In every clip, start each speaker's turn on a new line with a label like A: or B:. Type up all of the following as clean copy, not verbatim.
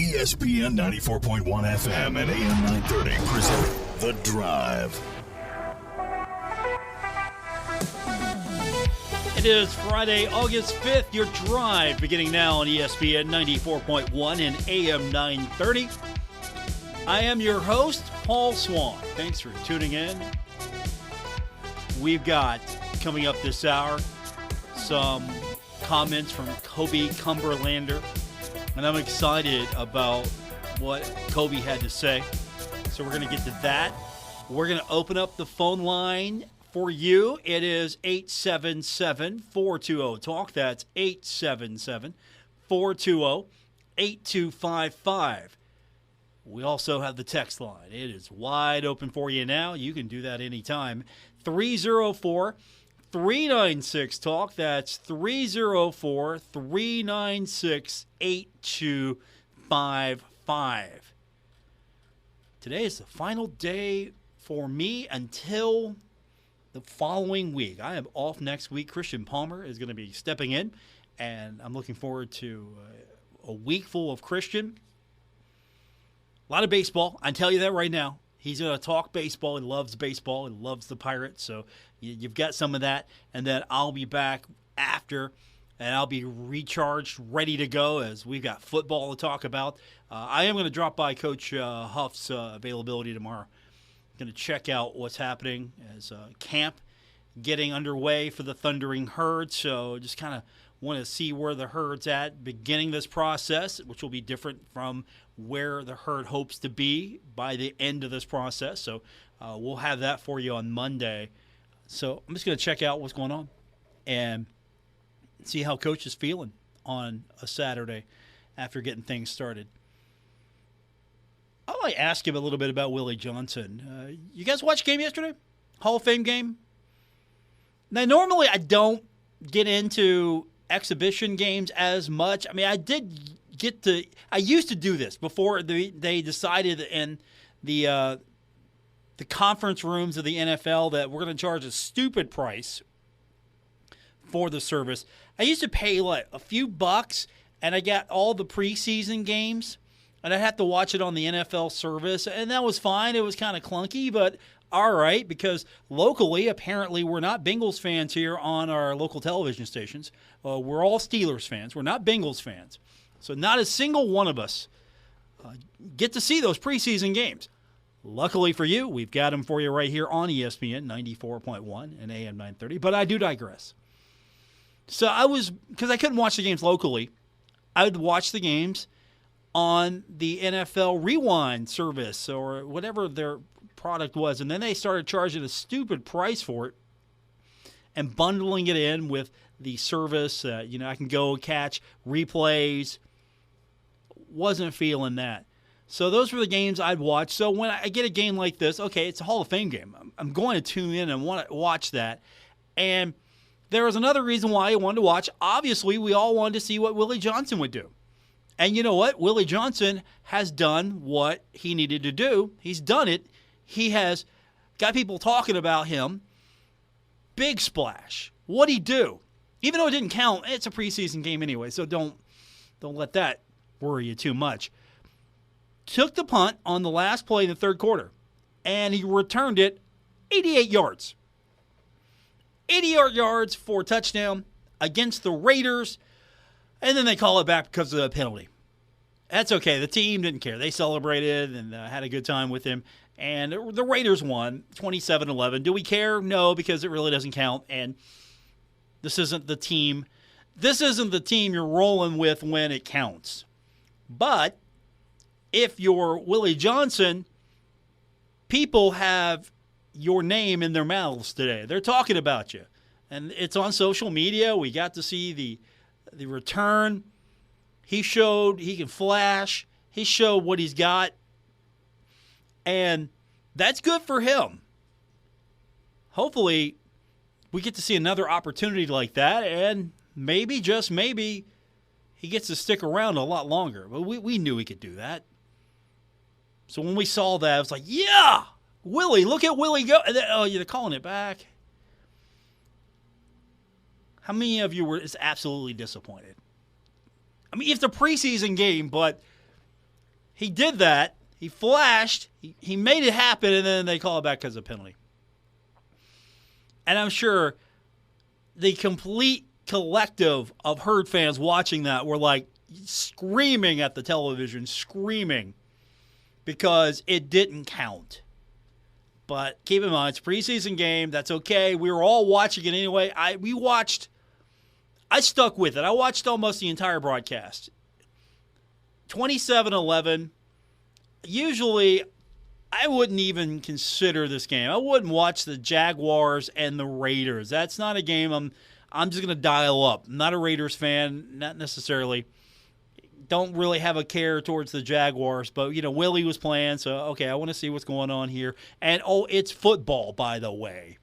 A: ESPN 94.1 FM and AM 930 present The Drive.
B: It is Friday, August 5th, your drive beginning now on ESPN 94.1 and AM 930. I am your host, Paul Swann. Thanks for tuning in. We've got, coming up this hour, some comments from Koby Cumberlander, and I'm excited about what Koby had to say. So we're going to get to that. We're going to open up the phone line for you. It is 877-420-TALK. That's 877-420-8255. We also have the text line. It is wide open for you now. You can do that anytime. 304-396-TALK. That's 304-396-8255. Today is the final day for me until the following week. I am off next week. Christian Palmer is going to be stepping in, and I'm looking forward to a week full of Christian. A lot of baseball. I tell you that right now. He's going to talk baseball. He loves baseball. He loves the Pirates. So you've got some of that. And then I'll be back after, and I'll be recharged, ready to go as we've got football to talk about. I am going to drop by Coach Huff's availability tomorrow. Going to check out what's happening as camp getting underway for the Thundering Herd. So just kind of want to see where the Herd's at beginning this process, which will be different from where the Herd hopes to be by the end of this process. So we'll have that for you on Monday. So I'm just going to check out what's going on and see how Coach is feeling on a Saturday after getting things started. I might ask him a little bit about Willie Johnson. You guys watch the game yesterday? Hall of Fame game? Now, normally I don't get into exhibition games as much. I mean, I used to do this before they decided in the conference rooms of the NFL that we're going to charge a stupid price for the service. I used to pay a few bucks, and I got all the preseason games. And I'd have to watch it on the NFL service, and that was fine. It was kind of clunky, but all right, because locally, apparently, we're not Bengals fans here on our local television stations. We're all Steelers fans. We're not Bengals fans. So not a single one of us get to see those preseason games. Luckily for you, we've got them for you right here on ESPN 94.1 and AM 930, but I do digress. So because I couldn't watch the games locally, I would watch the games on the NFL Rewind service or whatever their product was. And then they started charging a stupid price for it and bundling it in with the service. I can go catch replays. Wasn't feeling that. So those were the games I'd watch. So when I get a game like this, okay, it's a Hall of Fame game. I'm going to tune in and want to watch that. And there was another reason why I wanted to watch. Obviously, we all wanted to see what Willie Johnson would do. And you know what? Willie Johnson has done what he needed to do. He's done it. He has got people talking about him. Big splash. What'd he do? Even though it didn't count, it's a preseason game anyway, so don't let that worry you too much. Took the punt on the last play in the third quarter, and he returned it 88 yards. 88 yards for a touchdown against the Raiders. And then they call it back because of the penalty. That's okay. The team didn't care. They celebrated and had a good time with him. And the Raiders won 27-11. Do we care? No, because it really doesn't count. And this isn't the team. This isn't the team you're rolling with when it counts. But if you're Willie Johnson, people have your name in their mouths today. They're talking about you. And it's on social media. We got to see the return. He showed he can flash. He showed what he's got. And that's good for him. Hopefully, we get to see another opportunity like that. And maybe, just maybe, he gets to stick around a lot longer. But we knew he could do that. So when we saw that, I was like, yeah, Willie, look at Willie go. And then, they're calling it back. How many of you were absolutely disappointed? I mean, it's a preseason game, but he did that. He flashed. He made it happen, and then they call it back as a penalty. And I'm sure the complete collective of Herd fans watching that were like screaming at the television, screaming because it didn't count. But keep in mind, it's a preseason game. That's okay. We were all watching it anyway. I stuck with it. I watched almost the entire broadcast. 27-11. Usually, I wouldn't even consider this game. I wouldn't watch the Jaguars and the Raiders. That's not a game I'm just going to dial up. I'm not a Raiders fan, not necessarily. Don't really have a care towards the Jaguars, but, Willie was playing, so, okay, I want to see what's going on here. And, it's football, by the way.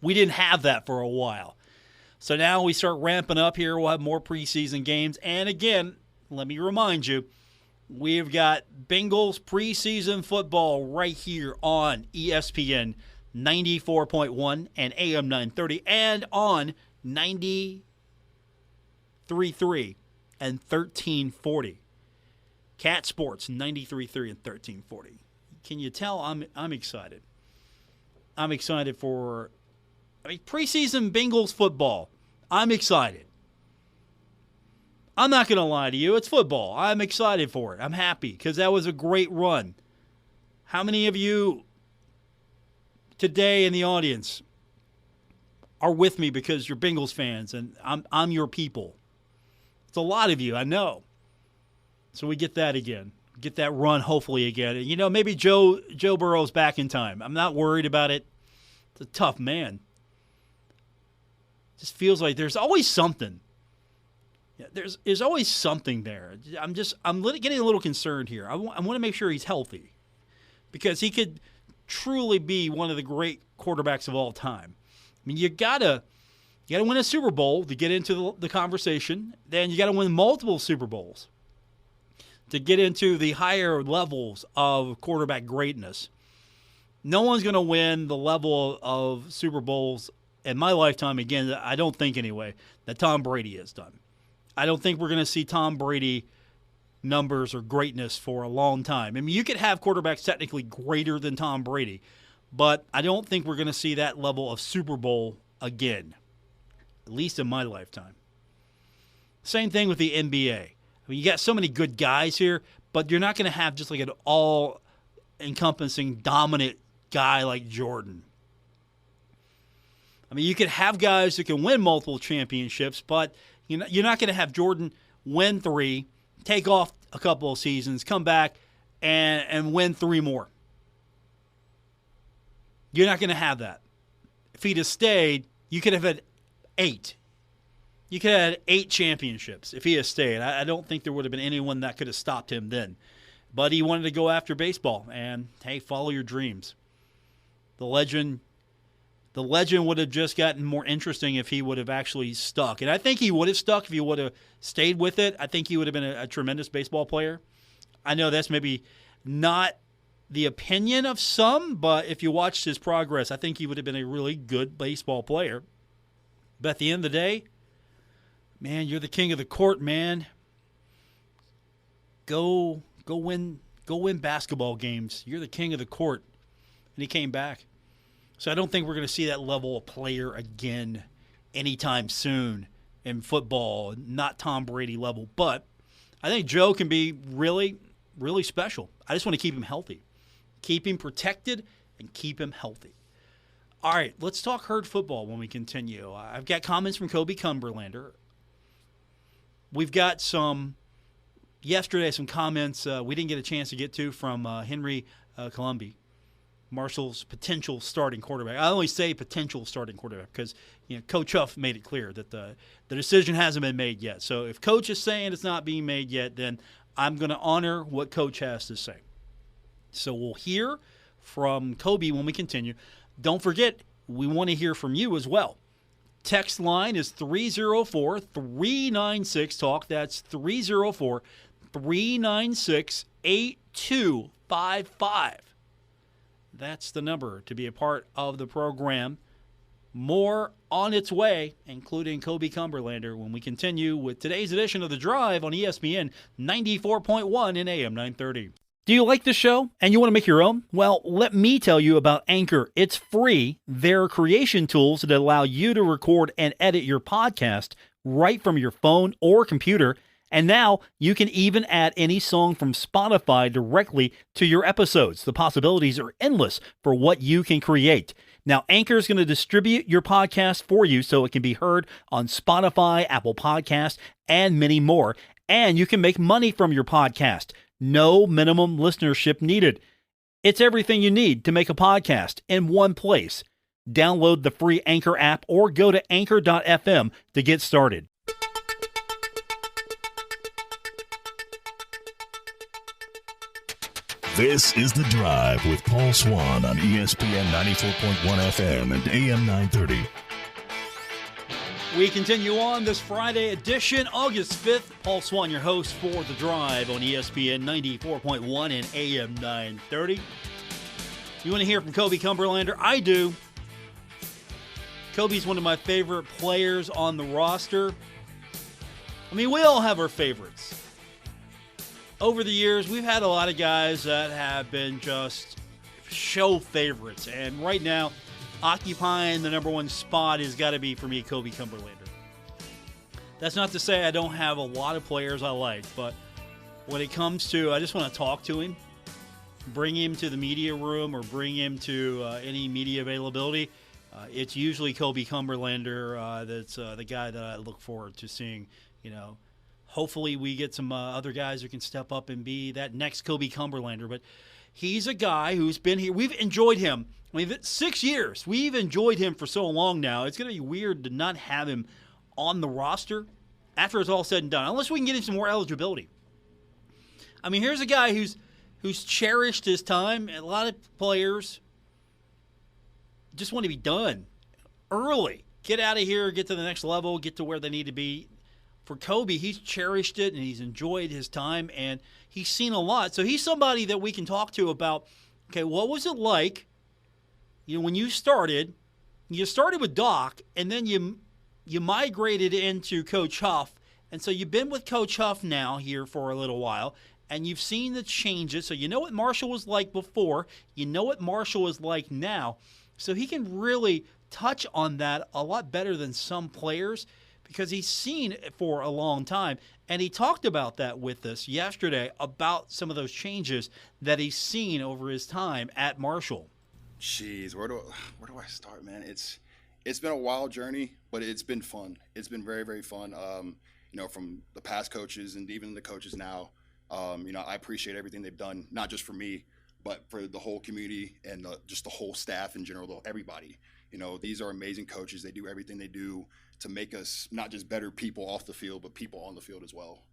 B: We didn't have that for a while. So now we start ramping up here. We'll have more preseason games. And, again, let me remind you, we've got Bengals preseason football right here on ESPN 94.1 and AM 930 and on 93.3 and 1340. Cat Sports 93.3 and 1340. Can you tell I'm excited? I'm excited for preseason Bengals football. I'm excited. I'm not going to lie to you. It's football. I'm excited for it. I'm happy because that was a great run. How many of you today in the audience are with me because you're Bengals fans and I'm your people? It's a lot of you, I know. So we get that again. Get that run hopefully again. Maybe Joe Burrow's back in time. I'm not worried about it. It's a tough man. Just feels like there's always something. Yeah, there's always something there. I'm getting a little concerned here. I want to make sure he's healthy because he could truly be one of the great quarterbacks of all time. You gotta win a Super Bowl to get into the conversation. Then you got to win multiple Super Bowls to get into the higher levels of quarterback greatness. No one's going to win the level of Super Bowls in my lifetime again. I don't think anyway that Tom Brady has done. I don't think we're going to see Tom Brady numbers or greatness for a long time. You could have quarterbacks technically greater than Tom Brady, but I don't think we're going to see that level of Super Bowl again, at least in my lifetime. Same thing with the NBA. You got so many good guys here, but you're not going to have just like an all-encompassing dominant guy like Jordan. You could have guys who can win multiple championships, but you're not going to have Jordan win 3, take off a couple of seasons, come back, and win 3 more. You're not going to have that. If he'd have stayed, you could have had 8. You could have had 8 championships if he had stayed. I don't think there would have been anyone that could have stopped him then. But he wanted to go after baseball, and, hey, follow your dreams. The legend would have just gotten more interesting if he would have actually stuck. And I think he would have stuck if he would have stayed with it. I think he would have been a tremendous baseball player. I know that's maybe not the opinion of some, but if you watched his progress, I think he would have been a really good baseball player. But at the end of the day, man, you're the king of the court, man. Go win basketball games. You're the king of the court. And he came back. So I don't think we're going to see that level of player again anytime soon in football, not Tom Brady level. But I think Joe can be really, really special. I just want to keep him healthy, keep him protected, and keep him healthy. All right, let's talk Herd football when we continue. I've got comments from Koby Cumberlander. We've got some comments we didn't get a chance to get to from Henry Colombi. Marshall's potential starting quarterback. I only say potential starting quarterback because Coach Huff made it clear that the decision hasn't been made yet. So if Coach is saying it's not being made yet, then I'm going to honor what Coach has to say. So we'll hear from Koby when we continue. Don't forget, we want to hear from you as well. Text line is 304-396-TALK. That's 304-396-8255. That's the number to be a part of the program. More on its way, including Koby Cumberlander, when we continue with today's edition of The Drive on ESPN 94.1 and AM 930. Do you like the show and you want to make your own? Well, let me tell you about Anchor. It's free. There are creation tools that allow you to record and edit your podcast right from your phone or computer. And now you can even add any song from Spotify directly to your episodes. The possibilities are endless for what you can create. Now, Anchor is going to distribute your podcast for you so it can be heard on Spotify, Apple Podcasts, and many more. And you can make money from your podcast. No minimum listenership needed. It's everything you need to make a podcast in one place. Download the free Anchor app or go to anchor.fm to get started.
A: This is The Drive with Paul Swann on ESPN 94.1 FM and AM 930.
B: We continue on this Friday edition, August 5th. Paul Swann, your host for The Drive on ESPN 94.1 and AM 930. You want to hear from Koby Cumberlander? I do. Koby's one of my favorite players on the roster. I mean, we all have our favorites. Over the years, we've had a lot of guys that have been just show favorites. And right now, occupying the number one spot has got to be, for me, Koby Cumberlander. That's not to say I don't have a lot of players I like, but when it comes to, I just want to talk to him, bring him to the media room or bring him to any media availability. It's usually Koby Cumberlander that's the guy that I look forward to seeing, Hopefully we get some other guys who can step up and be that next Koby Cumberlander. But he's a guy who's been here. We've enjoyed him. I mean, 6 years. We've enjoyed him for so long now. It's going to be weird to not have him on the roster after it's all said and done, unless we can get him some more eligibility. I mean, here's a guy who's cherished his time. A lot of players just want to be done early. Get out of here, get to the next level, get to where they need to be. For Koby, he's cherished it, and he's enjoyed his time, and he's seen a lot. So he's somebody that we can talk to about, okay, what was it like, when you started with Doc, and then you migrated into Coach Huff, and so you've been with Coach Huff now here for a little while, and you've seen the changes. So you know what Marshall was like before. You know what Marshall is like now. So he can really touch on that a lot better than some players, because he's seen it for a long time. And he talked about that with us yesterday, about some of those changes that he's seen over his time at Marshall.
C: Jeez, where do I start, man? It's been a wild journey, but it's been fun. It's been very, very fun. From the past coaches and even the coaches now, I appreciate everything they've done, not just for me, but for the whole community and just the whole staff in general, everybody. These are amazing coaches. They do everything they do to make us not just better people off the field, but people on the field as well.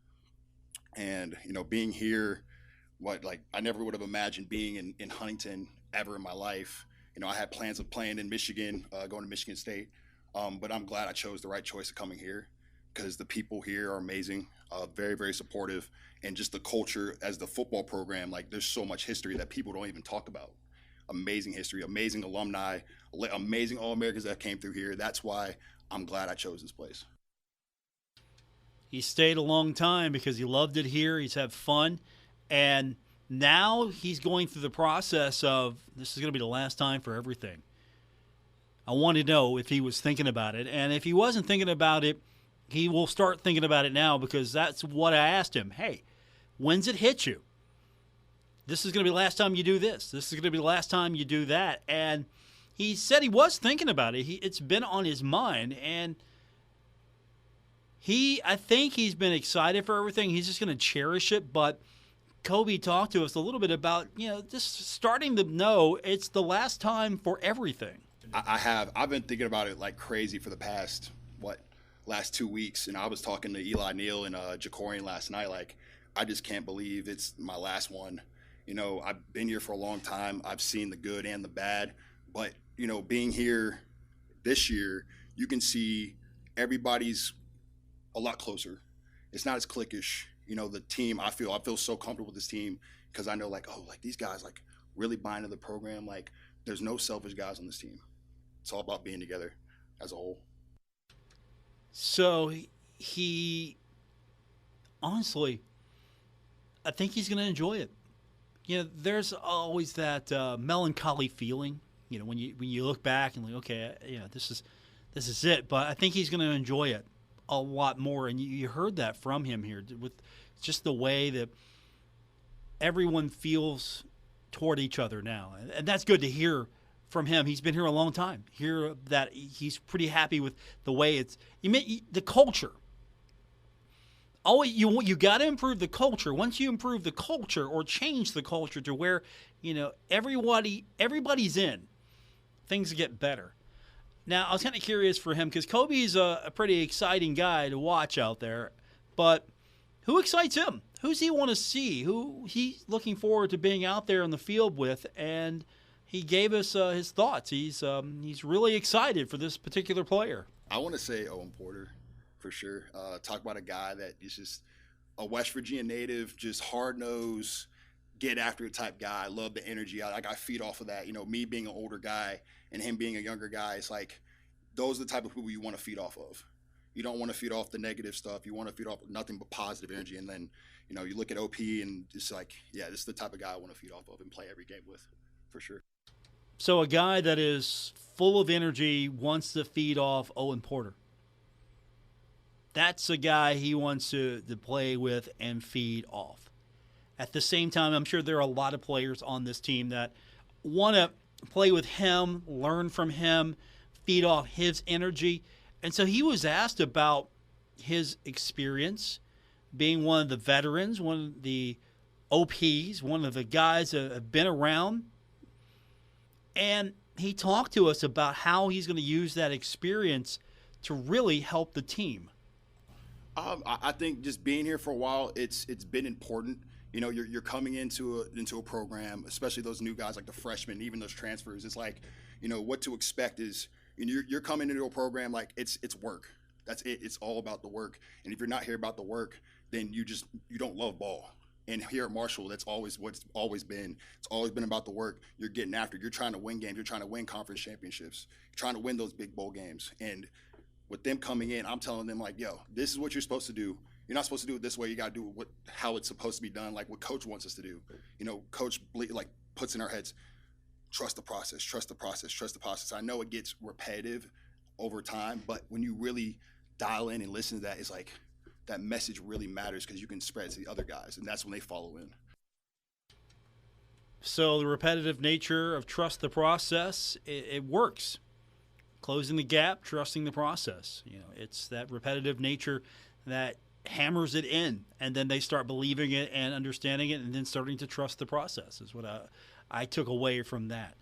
C: And, being here, I never would have imagined being in Huntington ever in my life. I had plans of playing in Michigan, going to Michigan State. But I'm glad I chose the right choice of coming here, because the people here are amazing, very, very supportive. And just the culture as the football program, there's so much history that people don't even talk about. Amazing history, amazing alumni, amazing All-Americans that came through here. That's why I'm glad I chose this place.
B: He stayed a long time because he loved it here. He's had fun. And now he's going through the process of, this is going to be the last time for everything. I want to know if he was thinking about it. And if he wasn't thinking about it, he will start thinking about it now, because that's what I asked him. Hey, when's it hit you? This is going to be the last time you do this. This is going to be the last time you do that. And he said he was thinking about it. It's been on his mind. And I think he's been excited for everything. He's just going to cherish it. But Koby talked to us a little bit about, just starting to know it's the last time for everything.
C: I've been thinking about it like crazy for the past, last 2 weeks. And I was talking to Eli Neal and Jacorian last night. I just can't believe it's my last one. I've been here for a long time. I've seen the good and the bad. But, being here this year, you can see everybody's a lot closer. It's not as cliquish. The team, I feel so comfortable with this team, because I know, these guys, really buy into the program. There's no selfish guys on this team. It's all about being together as a whole.
B: So he honestly, I think he's going to enjoy it. There's always that melancholy feeling. When you look back and like, okay, this is it. But I think he's going to enjoy it a lot more. And you heard that from him here with just the way that everyone feels toward each other now, and that's good to hear from him. He's been here a long time. Hear that he's pretty happy with the way the culture. Oh, you got to improve the culture. Once you improve the culture or change the culture to where everybody's in, things get better. Now, I was kind of curious for him because Koby's a pretty exciting guy to watch out there, but who excites him? Who's he want to see? Who he's looking forward to being out there on the field with? And he gave us his thoughts. He's really excited for this particular player.
C: I want to say Owen Porter. For sure. Talk about a guy that is just a West Virginia native, just hard-nosed, get-after-it type guy. I love the energy. I feed off of that. Me being an older guy and him being a younger guy, it's like those are the type of people you want to feed off of. You don't want to feed off the negative stuff. You want to feed off nothing but positive energy. And then, you look at OP and it's like, yeah, this is the type of guy I want to feed off of and play every game with, for sure.
B: So a guy that is full of energy wants to feed off Owen Porter. That's a guy he wants to play with and feed off. At the same time, I'm sure there are a lot of players on this team that want to play with him, learn from him, feed off his energy. And so he was asked about his experience being one of the veterans, one of the OPs, one of the guys that have been around. And he talked to us about how he's going to use that experience to really help the team.
C: I think just being here for a while, it's been important. You're coming into a program, especially those new guys like the freshmen, even those transfers. It's like, what to expect is you're coming into a program like it's work. That's it. It's all about the work. And if you're not here about the work, then you don't love ball. And here at Marshall, that's always what's always been. It's always been about the work. You're getting after. You're trying to win games. You're trying to win conference championships. You're trying to win those big bowl games. And with them coming in, I'm telling them like, yo, this is what you're supposed to do. You're not supposed to do it this way. You got to do how it's supposed to be done, like what Coach wants us to do. Coach puts in our heads, trust the process, trust the process, trust the process. I know it gets repetitive over time, but when you really dial in and listen to that, it's like that message really matters because you can spread it to the other guys, and that's when they follow in.
B: So the repetitive nature of trust the process, it works. Closing the gap, trusting the process. It's that repetitive nature that hammers it in, and then they start believing it and understanding it, and then starting to trust the process is what I took away from that.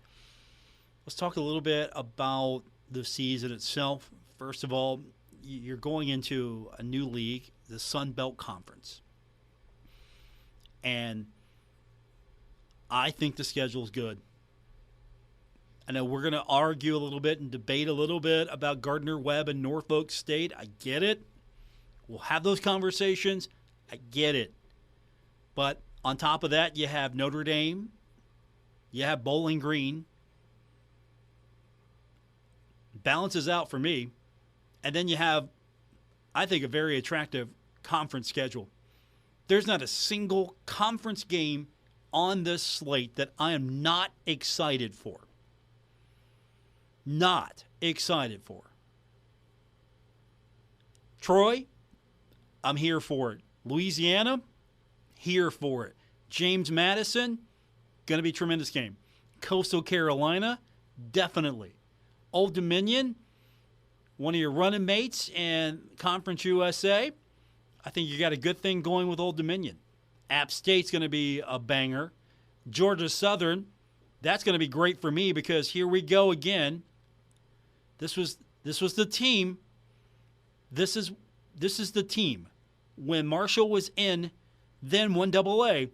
B: Let's talk a little bit about the season itself. First of all, you're going into a new league, the Sun Belt Conference. And I think the schedule is good. I know we're going to argue a little bit and debate a little bit about Gardner-Webb and Norfolk State. I get it. We'll have those conversations. I get it. But on top of that, you have Notre Dame. You have Bowling Green. Balances out for me. And then you have, I think, a very attractive conference schedule. There's not a single conference game on this slate that I am not excited for. Not excited for. Troy, I'm here for it. Louisiana, here for it. James Madison, going to be a tremendous game. Coastal Carolina, definitely. Old Dominion, one of your running mates in Conference USA. I think you got a good thing going with Old Dominion. App State's going to be a banger. Georgia Southern, that's going to be great for me because here we go again. This was the team. This is the team. When Marshall was in, then 1AA,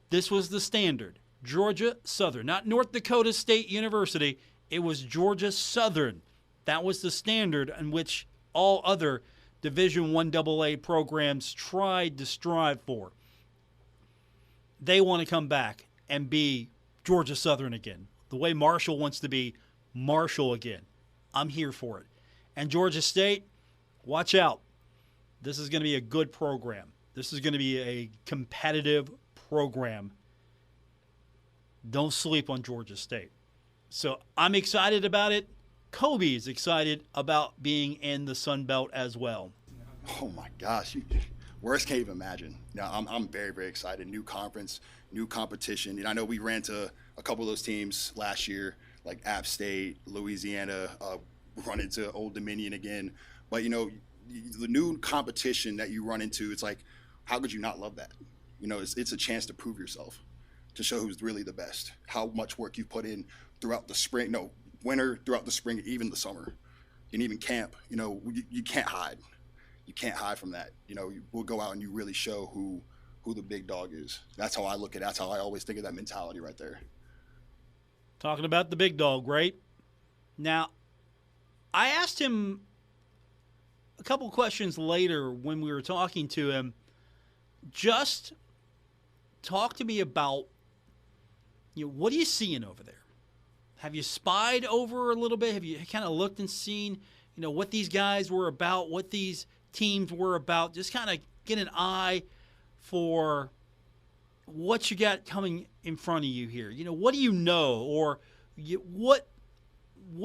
B: this was the standard. Georgia Southern, not North Dakota State University. It was Georgia Southern. That was the standard in which all other Division 1AA programs tried to strive for. They want to come back and be Georgia Southern again, the way Marshall wants to be Marshall again. I'm here for it. And Georgia State, watch out. This is going to be a good program. This is going to be a competitive program. Don't sleep on Georgia State. So I'm excited about it. Kobe is excited about being in the Sun Belt as well.
C: Oh my gosh, worst can't even imagine. Now I'm very, very excited. New conference, new competition. And I know we ran to a couple of those teams last year, like App State, Louisiana, run into Old Dominion again. But the new competition that you run into, it's like, how could you not love that? It's a chance to prove yourself, to show who's really the best, how much work you put in throughout the spring, winter, throughout the spring, even the summer, and even camp. You can't hide. You can't hide from that. We'll go out and you really show who the big dog is. That's how I look at it. That's how I always think of that mentality right there.
B: Talking about the big dog, right? Now, I asked him a couple questions later when we were talking to him. Just talk to me about, what are you seeing over there? Have you spied over a little bit? Have you kind of looked and seen, what these guys were about, what these teams were about? Just kind of get an eye for what you got coming in front of you here. What do you know, or what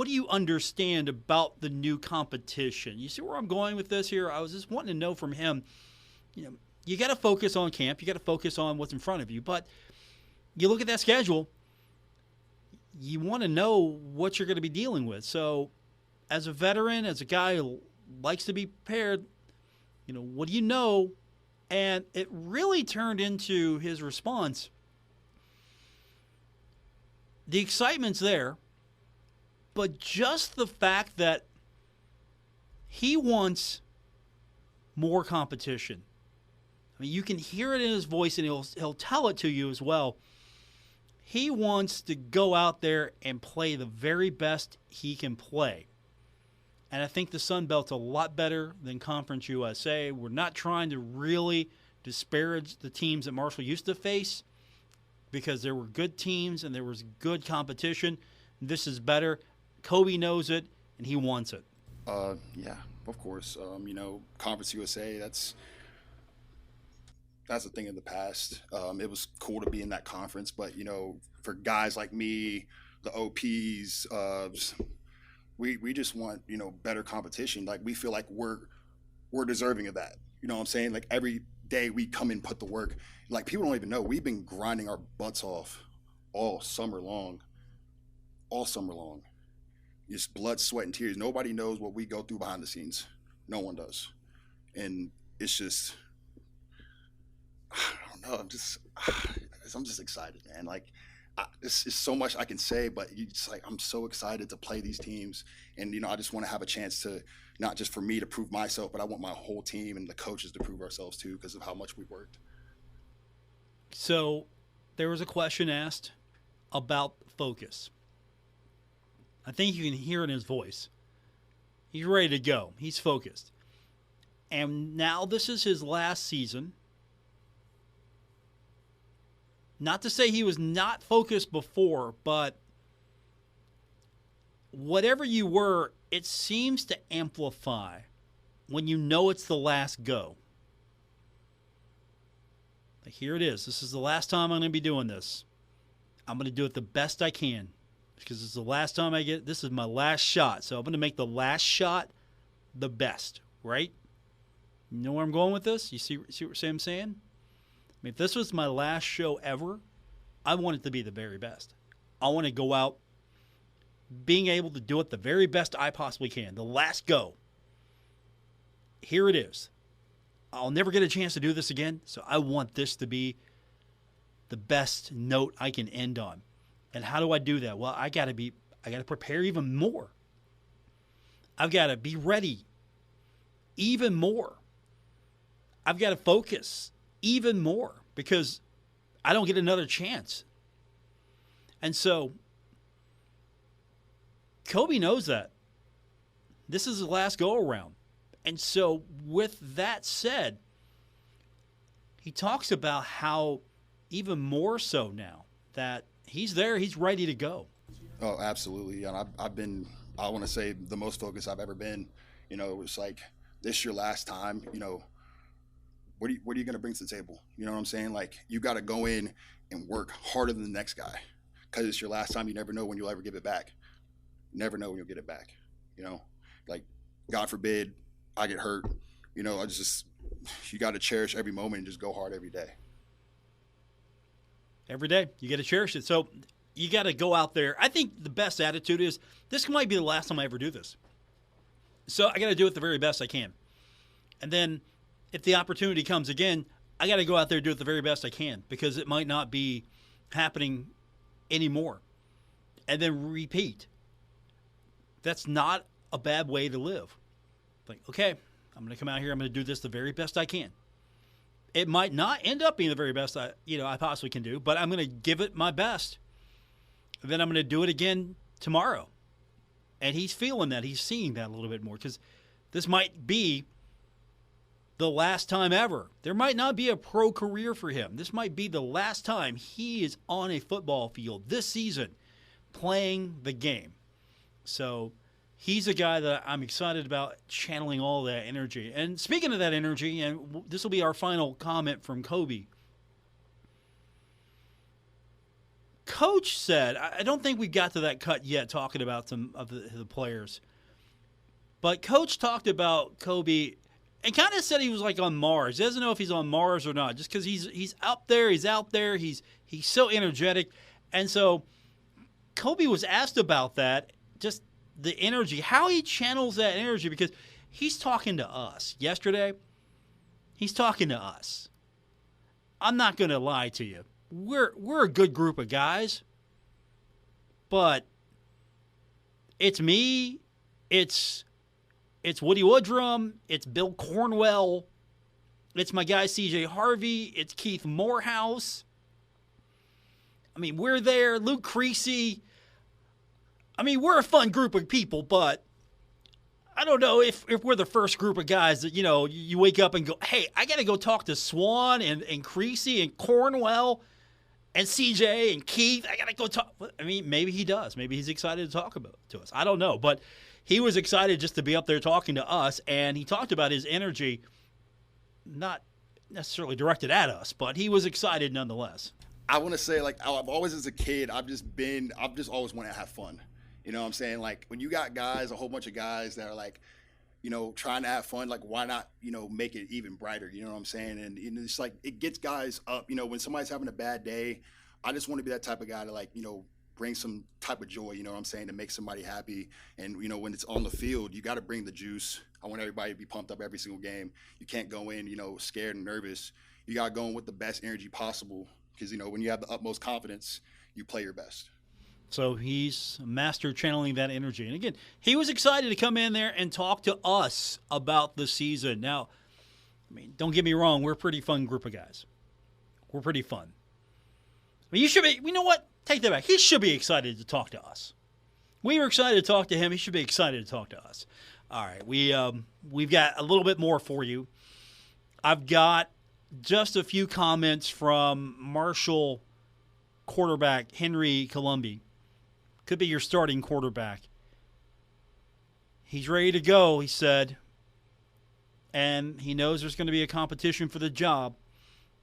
B: do you understand about the new competition? You see where I'm going with this here? I was just wanting to know from him, you got to focus on camp. You got to focus on what's in front of you. But you look at that schedule, you want to know what you're going to be dealing with. So as a veteran, as a guy who likes to be prepared, what do you know? And it really turned into his response. The excitement's there, but just the fact that he wants more competition. I mean, you can hear it in his voice, and he'll tell it to you as well. He wants to go out there and play the very best he can play. And I think the Sun Belt's a lot better than Conference USA. We're not trying to really disparage the teams that Marshall used to face, because there were good teams and there was good competition. This is better. Kobe knows it, and he wants it.
C: Yeah, of course. Conference USA, that's a thing in the past. It was cool to be in that conference, but for guys like me, the OPs, we just want better competition. Like, we feel like we're deserving of that. You know what I'm saying? Like, every day we come and put the work. Like, people don't even know we've been grinding our butts off all summer long. Just blood, sweat, and tears. Nobody knows what we go through behind the scenes. No one does, and it's just. I don't know. I'm just excited, man. Like, it's so much I can say, but I'm so excited to play these teams, and I just want to have a chance to, not just for me to prove myself, but I want my whole team and the coaches to prove ourselves too, because of how much we worked.
B: So, there was a question asked about focus. I think you can hear it in his voice. He's ready to go. He's focused, and now this is his last season. Not to say he was not focused before, but whatever you were, it seems to amplify when you know it's the last go. Like, here it is. This is the last time I'm going to be doing this. I'm going to do it the best I can, because it's the last time I get. This is my last shot, so I'm going to make the last shot the best, right? You know where I'm going with this? You see what I'm saying? I mean, if this was my last show ever, I want it to be the very best. I want to go out being able to do it the very best I possibly can. The last go. Here it is. I'll never get a chance to do this again, so I want this to be the best note I can end on. And how do I do that? Well, I got to prepare even more. I've got to be ready even more. I've got to focus even more, because I don't get another chance. And so Kobe knows that. This is his last go-around. And so with that said, he talks about how even more so now that he's there, he's ready to go.
C: Oh, absolutely. And I've been, I want to say, the most focused I've ever been. It's like this is your last time, what are you going to bring to the table? You know what I'm saying? Like, you got to go in and work harder than the next guy because it's your last time. You never know when you'll ever give it back. You never know when you'll get it back. Like, God forbid I get hurt. You got to cherish every moment and just go hard every day.
B: Every day, you got to cherish it. So you got to go out there. I think the best attitude is, this might be the last time I ever do this. So I got to do it the very best I can. And then if the opportunity comes again, I got to go out there and do it the very best I can, because it might not be happening anymore. And then repeat. That's not a bad way to live. Like, okay, I'm going to come out here. I'm going to do this the very best I can. It might not end up being the very best I possibly can do, but I'm going to give it my best. And then I'm going to do it again tomorrow. And he's feeling that. He's seeing that a little bit more, because this might be the last time ever. There might not be a pro career for him. This might be the last time he is on a football field this season playing the game. So he's a guy that I'm excited about channeling all that energy. And speaking of that energy, and this will be our final comment from Koby. Coach said, I don't think we got to that cut yet talking about some of the players, but Coach talked about Koby and kind of said he was like on Mars. He doesn't know if he's on Mars or not, just because he's up there, he's out there, he's so energetic. And so Koby was asked about that, just the energy, how he channels that energy, because he's talking to us. Yesterday, he's talking to us. I'm not going to lie to you. We're a good group of guys, but it's me, it's Woody Woodrum, it's Bill Cornwell, it's my guy CJ Harvey, it's Keith Morehouse. I mean, we're there, Luke Creasy. I mean, we're a fun group of people, but I don't know if we're the first group of guys that, you wake up and go, hey, I got to go talk to Swann and Creasy and Cornwell and CJ and Keith. I got to go talk. I mean, maybe he does. Maybe he's excited to talk to us. I don't know. But he was excited just to be up there talking to us, and he talked about his energy, not necessarily directed at us, but he was excited nonetheless.
C: I want to say, like, I've always, as a kid, I've just always wanted to have fun. You know what I'm saying? Like, when you got guys, a whole bunch of guys that are like, trying to have fun, like, why not, make it even brighter? You know what I'm saying? And it's like, it gets guys up. When somebody's having a bad day, I just want to be that type of guy to, like, bring some type of joy, you know what I'm saying, to make somebody happy. And, when it's on the field, you got to bring the juice. I want everybody to be pumped up every single game. You can't go in, scared and nervous. You got to go in with the best energy possible, because, when you have the utmost confidence, you play your best.
B: So he's a master channeling that energy. And again, he was excited to come in there and talk to us about the season. Now, I mean, don't get me wrong, we're a pretty fun group of guys. We're pretty fun. I mean, you should be, you know what? Take that back. He should be excited to talk to us. We were excited to talk to him. He should be excited to talk to us. All right, we've got a little bit more for you. I've got just a few comments from Marshall quarterback Henry Colombi. Could be your starting quarterback. He's ready to go, he said. And he knows there's going to be a competition for the job.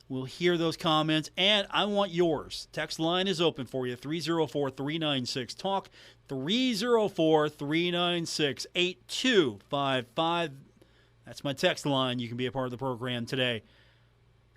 B: We'll hear those comments, and I want yours. Text line is open for you, 304-396-TALK, 304-396-8255. That's my text line. You can be a part of the program today.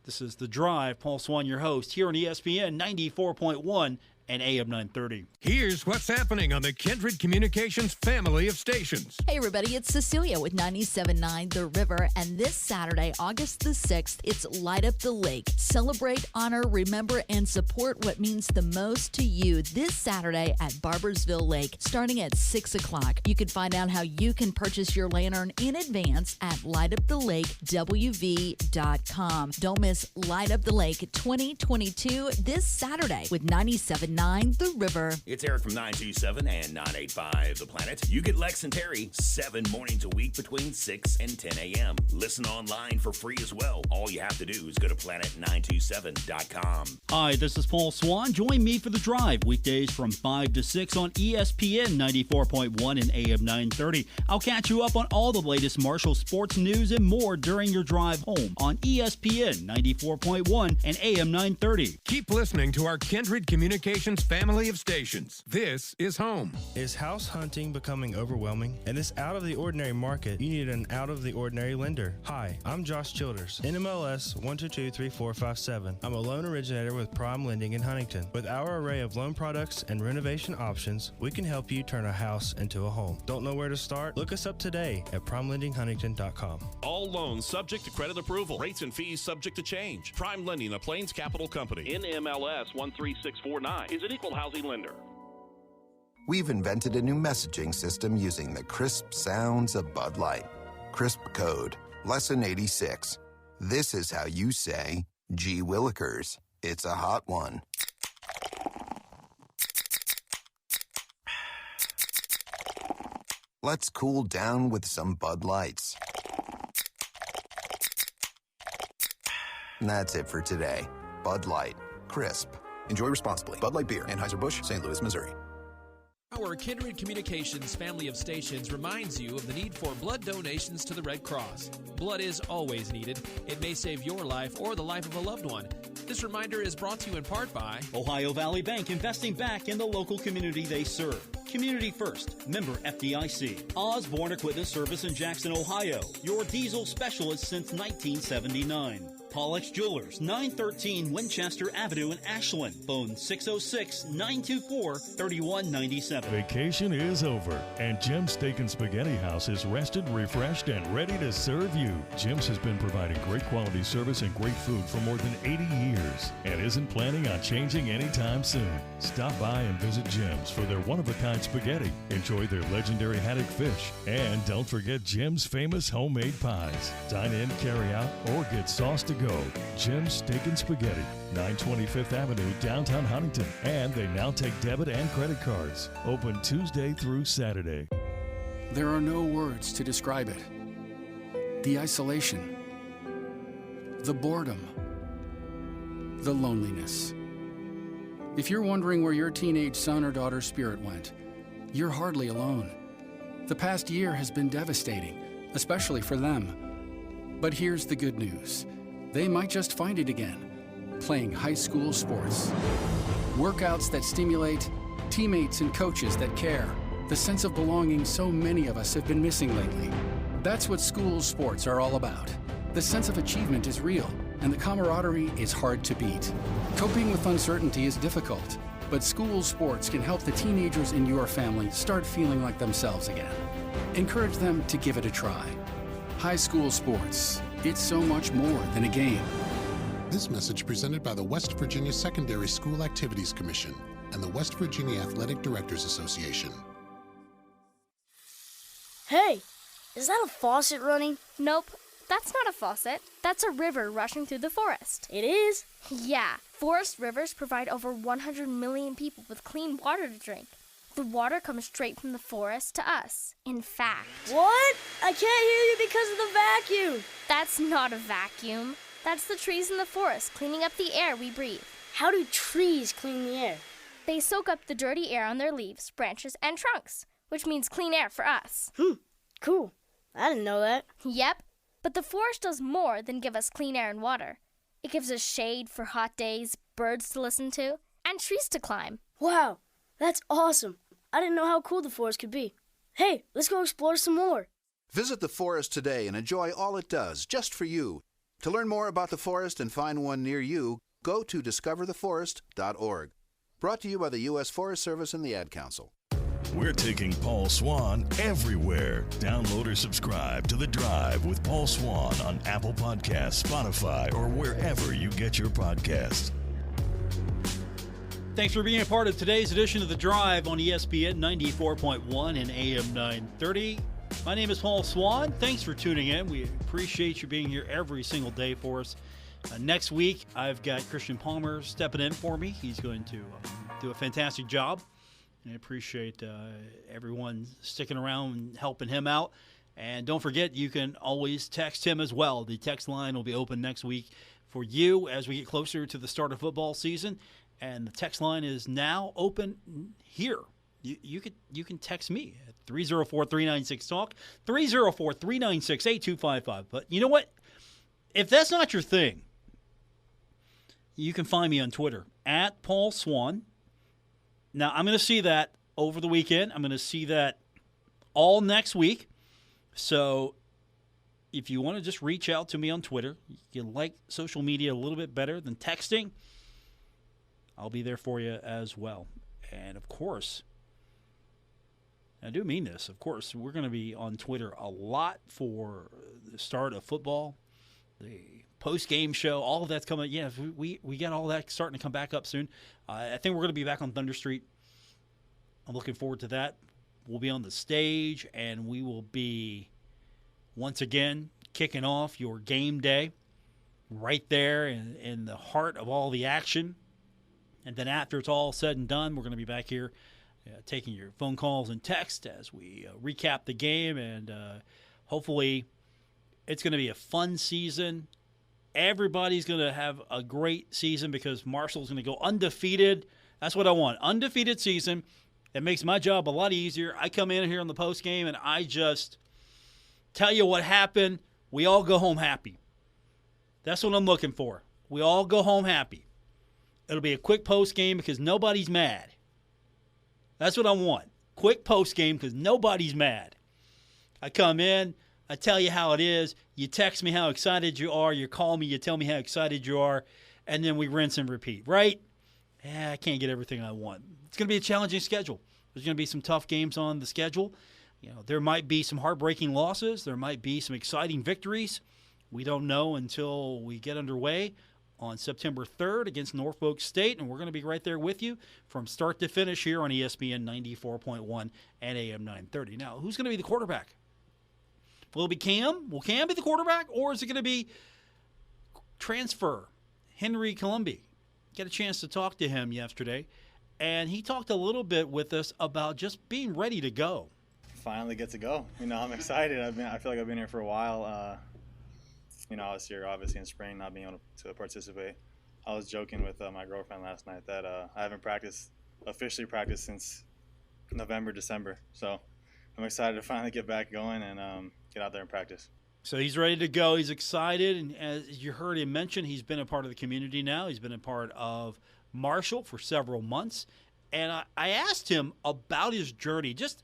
B: This is The Drive. Paul Swann, your host, here on ESPN 94.1 and AM 930.
D: Here's what's happening on the Kindred Communications family of stations.
E: Hey everybody, it's Cecilia with 97.9 The River, and this Saturday, August the 6th, it's Light Up the Lake. Celebrate, honor, remember, and support what means the most to you this Saturday at Barbersville Lake, starting at 6 o'clock. You can find out how you can purchase your lantern in advance at lightupthelakewv.com. Don't miss Light Up the Lake 2022 this Saturday with 97.9 97.9 The River.
F: It's Eric from 927 and 985 The Planet. You get Lex and Terry 7 mornings a week between 6 and 10 a.m. Listen online for free as well. All you have to do is go to planet927.com.
B: Hi, this is Paul Swann. Join me for The Drive weekdays from 5 to 6 on ESPN 94.1 and AM 930. I'll catch you up on all the latest Marshall sports news and more during your drive home on ESPN 94.1 and AM 930.
D: Keep listening to our Kindred Communications family of stations. This is home.
G: Is house hunting becoming overwhelming? In this out-of-the-ordinary market, you need an out-of-the-ordinary lender. Hi, I'm Josh Childers, NMLS 1223457. I'm a loan originator with Prime Lending in Huntington. With our array of loan products and renovation options, we can help you turn a house into a home. Don't know where to start? Look us up today at primelendinghuntington.com.
H: All loans subject to credit approval. Rates and fees subject to change. Prime Lending, a Plains Capital Company. NMLS 13649 is an equal housing lender.
I: We've invented a new messaging system using the crisp sounds of Bud Light. Crisp Code, Lesson 86. This is how you say, gee willikers, it's a hot one. Let's cool down with some Bud Lights. And that's it for today. Bud Light. Crisp. Enjoy responsibly. Bud Light Beer. Anheuser-Busch, St. Louis, Missouri.
J: Our Kindred Communications family of stations reminds you of the need for blood donations to the Red Cross. Blood is always needed. It may save your life or the life of a loved one. This reminder is brought to you in part by
B: Ohio Valley Bank, investing back in the local community they serve. Community First, member FDIC. Osborne Equipment Service in Jackson, Ohio, your diesel specialist since 1979. Pollock's Jewelers, 913 Winchester Avenue in Ashland. Phone 606-924-3197.
A: Vacation is over, and Jim's Steak and Spaghetti House is rested, refreshed, and ready to serve you. Jim's has been providing great quality service and great food for more than 80 years and isn't planning on changing anytime soon. Stop by and visit Jim's for their one-of-a-kind spaghetti. Enjoy their legendary haddock fish, and don't forget Jim's famous homemade pies. Dine in, carry out, or get sauce to go. Jim's Steak and Spaghetti, 925th Avenue, downtown Huntington. And they now take debit and credit cards. Open Tuesday through Saturday.
K: There are no words to describe it. The isolation, the boredom, the loneliness. If you're wondering where your teenage son or daughter's spirit went, you're hardly alone. The past year has been devastating, especially for them. But here's the good news. They might just find it again, playing high school sports. Workouts that stimulate, teammates and coaches that care, the sense of belonging so many of us have been missing lately. That's what school sports are all about. The sense of achievement is real, and the camaraderie is hard to beat. Coping with uncertainty is difficult, but school sports can help the teenagers in your family start feeling like themselves again. Encourage them to give it a try. High school sports. It's so much more than a game.
L: This message presented by the West Virginia Secondary School Activities Commission and the West Virginia Athletic Directors Association.
M: Hey, is that a faucet running?
N: Nope, that's not a faucet. That's a river rushing through the forest.
M: It is?
N: Yeah, forest rivers provide over 100 million people with clean water to drink. The water comes straight from the forest to us. In fact...
M: What? I can't hear you because of the vacuum.
N: That's not a vacuum. That's the trees in the forest cleaning up the air we breathe.
M: How do trees clean the air?
N: They soak up the dirty air on their leaves, branches, and trunks, which means clean air for us.
M: Cool. I didn't know that.
N: Yep, but the forest does more than give us clean air and water. It gives us shade for hot days, birds to listen to, and trees to climb.
M: Wow, that's awesome. I didn't know how cool the forest could be. Hey, let's go explore some more.
O: Visit the forest today and enjoy all it does, just for you. To learn more about the forest and find one near you, go to discovertheforest.org. Brought to you by the U.S. Forest Service and the Ad Council.
A: We're taking Paul Swann everywhere. Download or subscribe to The Drive with Paul Swann on Apple Podcasts, Spotify, or wherever you get your podcasts.
B: Thanks for being a part of today's edition of The Drive on ESPN 94.1 and AM 930. My name is Paul Swann. Thanks for tuning in. We appreciate you being here every single day for us. Next week, I've got Christian Palmer stepping in for me. He's going to do a fantastic job. And I appreciate everyone sticking around and helping him out. And don't forget, you can always text him as well. The text line will be open next week for you as we get closer to the start of football season. And the text line is now open here. You can text me at 304-396-TALK, 304-396-8255. But you know what? If that's not your thing, you can find me on Twitter, at Paul Swann. Now, I'm going to see that over the weekend. I'm going to see that all next week. So if you want to just reach out to me on Twitter, you like social media a little bit better than texting, I'll be there for you as well. And, of course, I do mean this. Of course, we're going to be on Twitter a lot for the start of football, the post-game show, all of that's coming. Yeah, we got all that starting to come back up soon. I think we're going to be back on Thunder Street. I'm looking forward to that. We'll be on the stage, and we will be, once again, kicking off your game day right there in the heart of all the action. And then after it's all said and done, we're going to be back here taking your phone calls and text as we recap the game. And hopefully it's going to be a fun season. Everybody's going to have a great season because Marshall's going to go undefeated. That's what I want. Undefeated season. It makes my job a lot easier. I come in here on the post game and I just tell you what happened. We all go home happy. That's what I'm looking for. We all go home happy. It'll be a quick post game because nobody's mad. That's what I want. Quick post game because nobody's mad. I come in, I tell you how it is. You text me how excited you are. You call me, you tell me how excited you are. And then we rinse and repeat, right? I can't get everything I want. It's going to be a challenging schedule. There's going to be some tough games on the schedule. You know, there might be some heartbreaking losses. There might be some exciting victories. We don't know until we get underway on September 3rd against Norfolk State, and we're going to be right there with you from start to finish here on ESPN 94.1 and AM 930. Now, who's going to be the quarterback? Will it be Cam? Will Cam be the quarterback, or is it going to be transfer Henry Colombi? Get a chance to talk to him yesterday, and he talked a little bit with us about just being ready to go.
P: Finally get to go. You know, I'm excited. I feel like I've been here for a while. You know, I was here obviously in spring, not being able to participate. I was joking with my girlfriend last night that I haven't officially practiced since November, December. So I'm excited to finally get back going and get out there and practice.
B: So he's ready to go. He's excited. And as you heard him mention, he's been a part of the community now. He's been a part of Marshall for several months. And I asked him about his journey, just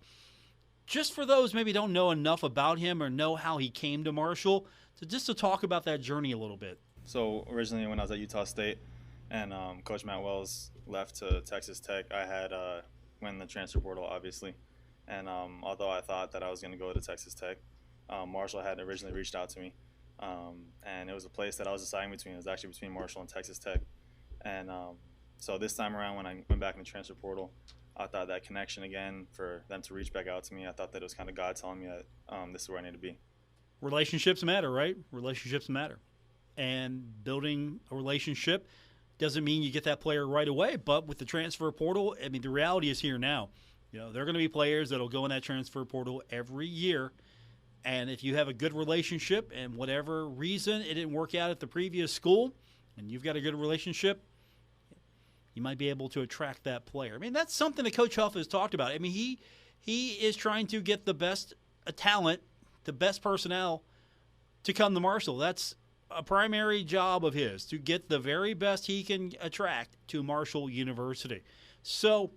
B: for those maybe don't know enough about him or know how he came to Marshall, just to talk about that journey a little bit.
P: So originally when I was at Utah State and Coach Matt Wells left to Texas Tech, I had went in the transfer portal, obviously. And although I thought that I was going to go to Texas Tech, Marshall had originally reached out to me. And it was a place that I was deciding between. It was actually between Marshall and Texas Tech. And so this time around when I went back in the transfer portal, I thought that connection again for them to reach back out to me, I thought that it was kind of God telling me that this is where I need to be.
B: Relationships matter, right? Relationships matter. And building a relationship doesn't mean you get that player right away, but with the transfer portal, I mean, the reality is here now. You know, there are going to be players that will go in that transfer portal every year, and if you have a good relationship and whatever reason it didn't work out at the previous school and you've got a good relationship, you might be able to attract that player. I mean, that's something that Coach Huff has talked about. I mean, he is trying to get the best talent, the best personnel to come to Marshall. That's a primary job of his, to get the very best he can attract to Marshall University. So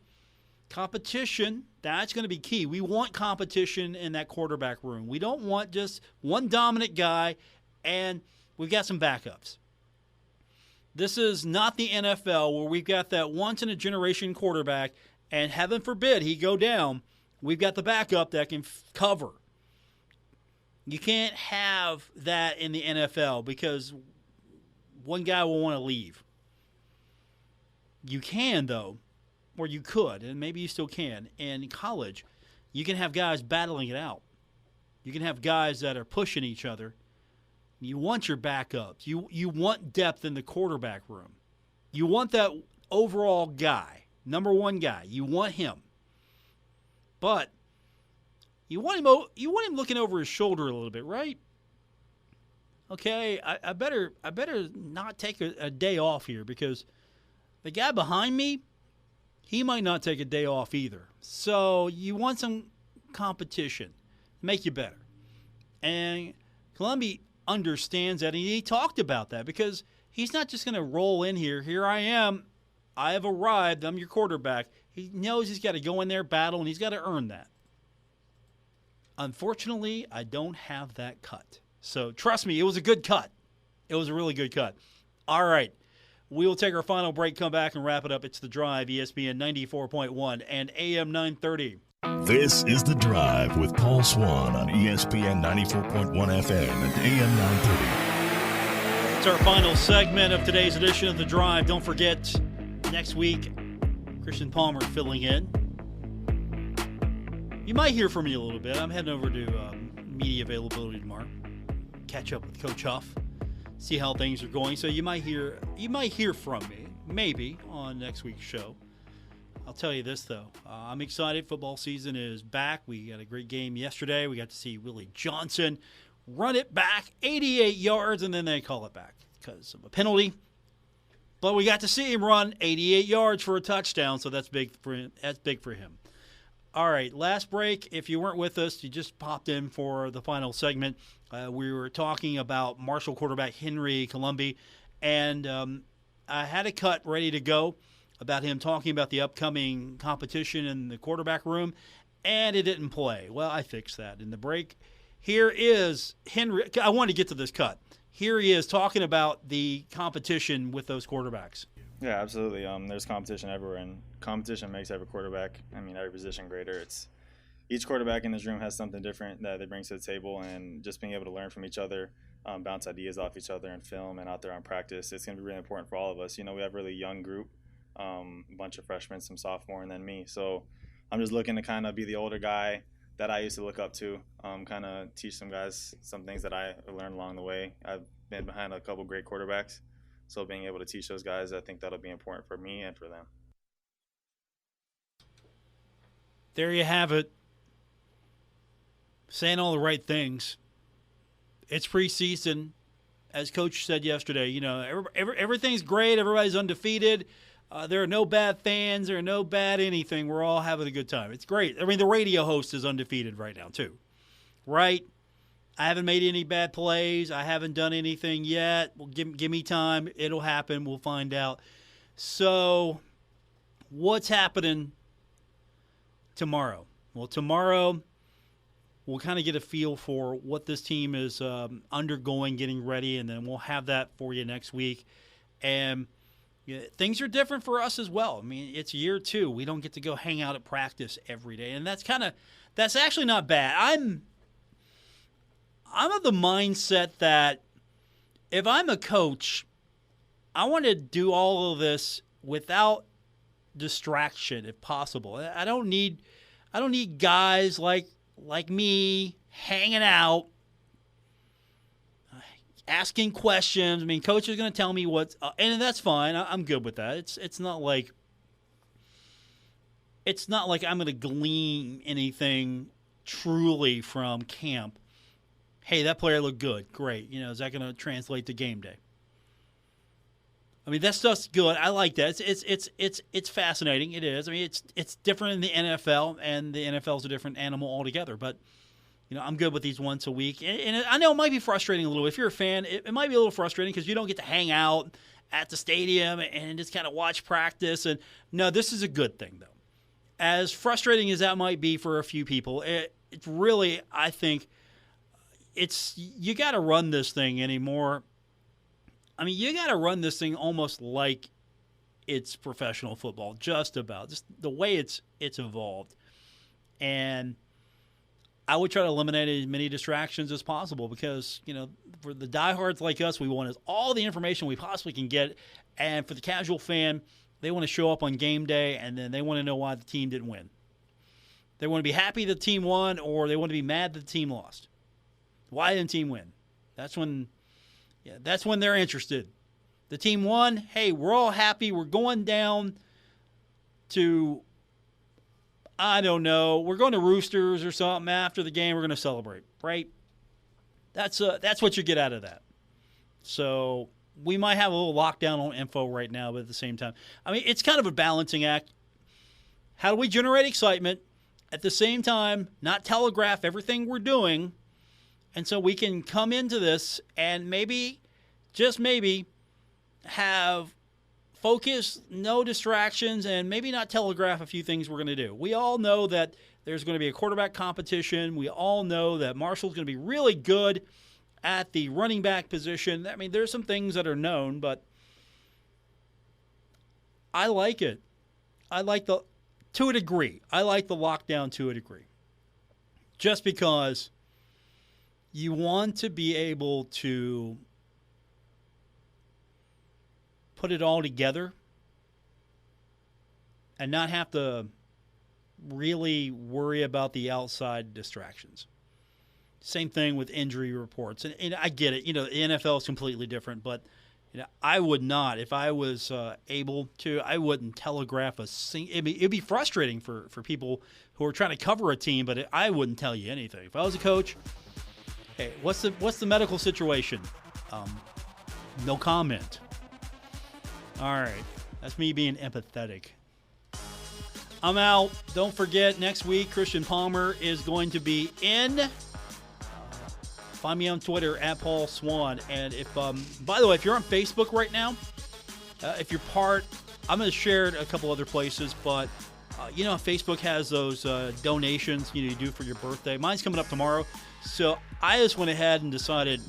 B: competition, that's going to be key. We want competition in that quarterback room. We don't want just one dominant guy, and we've got some backups. This is not the NFL where we've got that once-in-a-generation quarterback, and heaven forbid he go down, we've got the backup that can cover. You can't have that in the NFL because one guy will want to leave. You can, though, or you could, and maybe you still can. In college, you can have guys battling it out. You can have guys that are pushing each other. You want your backups. You want depth in the quarterback room. You want that overall guy, Number one guy. You want him. But you want him looking over his shoulder a little bit, right? Okay, I better not take a day off here because the guy behind me, he might not take a day off either. So you want some competition, make you better. And Columbia understands that, and he talked about that because he's not just going to roll in here. Here I am. I have arrived. I'm your quarterback. He knows he's got to go in there, battle, and he's got to earn that. Unfortunately, I don't have that cut. So trust me, it was a good cut. It was a really good cut. All right. We will take our final break, come back, and wrap it up. It's The Drive, ESPN 94.1 and AM 930.
A: This is The Drive with Paul Swann on ESPN 94.1 FM and AM 930.
B: It's our final segment of today's edition of The Drive. Don't forget, next week, Christian Palmer filling in. You might hear from me a little bit. I'm heading over to media availability tomorrow. Catch up with Coach Huff, see how things are going. So you might hear from me, maybe, on next week's show. I'll tell you this, though. I'm excited. Football season is back. We had a great game yesterday. We got to see Willie Johnson run it back 88 yards, and then they call it back because of a penalty. But we got to see him run 88 yards for a touchdown, so that's big for him. That's big for him. All right, last break. If you weren't with us, you just popped in for the final segment. We were talking about Marshall quarterback Henry Colombi, and I had a cut ready to go about him talking about the upcoming competition in the quarterback room, and it didn't play. Well, I fixed that in the break. Here is Henry. I wanted to get to this cut. Here he is talking about the competition with those quarterbacks.
P: Yeah, absolutely. There's competition everywhere, and competition makes every quarterback, every position greater. It's each quarterback in this room has something different that they bring to the table, and just being able to learn from each other, bounce ideas off each other in film and out there on practice, it's going to be really important for all of us. We have a really young group, a bunch of freshmen, some sophomore, and then me. So I'm just looking to kind of be the older guy that I used to look up to, kind of teach some guys some things that I learned along the way. I've been behind a couple great quarterbacks, so being able to teach those guys, I think that'll be important for me and for them.
B: There you have it. Saying all the right things. It's preseason. As Coach said yesterday, everything's great. Everybody's undefeated. There are no bad fans. There are no bad anything. We're all having a good time. It's great. The radio host is undefeated right now, too. Right? I haven't made any bad plays. I haven't done anything yet. Well, give me time. It'll happen. We'll find out. So, what's happening tomorrow? Well, tomorrow we'll kind of get a feel for what this team is undergoing, getting ready, and then we'll have that for you next week. And things are different for us as well. It's year 2. We don't get to go hang out at practice every day, and that's actually not bad. I'm of the mindset that if I'm a coach, I want to do all of this without distraction if possible. I don't need guys like me hanging out, asking questions. Coach is going to tell me what's and that's fine. I'm good with that. It's not like I'm going to glean anything truly from camp. Hey, that player looked good. Great. Is that going to translate to game day? That stuff's good. I like that. It's fascinating. It is. It's different in the NFL, and the NFL is a different animal altogether. But I'm good with these once a week. And I know it might be frustrating a little. If you're a fan, it might be a little frustrating because you don't get to hang out at the stadium and just kind of watch practice. And no, this is a good thing, though. As frustrating as that might be for a few people, it's really, I think, you got to run this thing anymore. You got to run this thing almost like it's professional football, just the way it's evolved. And I would try to eliminate as many distractions as possible because, for the diehards like us, we want all the information we possibly can get. And for the casual fan, they want to show up on game day, and then they want to know why the team didn't win. They want to be happy the team won, or they want to be mad that the team lost. Why didn't the team win? That's when they're interested. The team won. Hey, we're all happy. We're going down to, I don't know, we're going to Roosters or something after the game, we're going to celebrate, right? That's what you get out of that. So we might have a little lockdown on info right now, but at the same time, I mean, it's kind of a balancing act. How do we generate excitement, at the same time not telegraph everything we're doing, and so we can come into this and maybe, just maybe, have focus, no distractions, and maybe not telegraph a few things we're going to do. We all know that there's going to be a quarterback competition. We all know that Marshall's going to be really good at the running back position. I mean, there's some things that are known, but I like it. To a degree. I like the lockdown to a degree. Just because you want to be able to put it all together and not have to really worry about the outside distractions. Same thing with injury reports. And I get it. The NFL is completely different, but I would not, if I was able to, I wouldn't telegraph it'd be frustrating for people who are trying to cover a team, but I wouldn't tell you anything. If I was a coach, hey, what's the medical situation? No comment. All right. That's me being empathetic. I'm out. Don't forget, next week, Christian Palmer is going to be in. Find me on Twitter at Paul Swann. And if, by the way, if you're on Facebook right now, if you're I'm going to share it a couple other places, but Facebook has those donations you do for your birthday. Mine's coming up tomorrow. So I just went ahead and decided,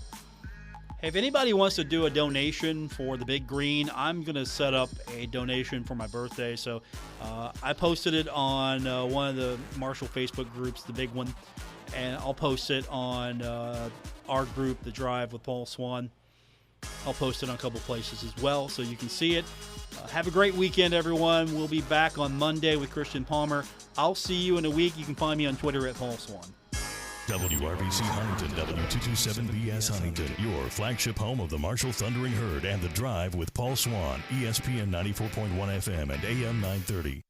B: hey, if anybody wants to do a donation for the Big Green, I'm going to set up a donation for my birthday. So I posted it on one of the Marshall Facebook groups, the big one, and I'll post it on our group, The Drive with Paul Swann. I'll post it on a couple places as well so you can see it. Have a great weekend, everyone. We'll be back on Monday with Christian Palmer. I'll see you in a week. You can find me on Twitter at Paul Swann.
A: WRBC Huntington, W227BS Huntington, your flagship home of the Marshall Thundering Herd and The Drive with Paul Swann, ESPN 94.1 FM and AM 930.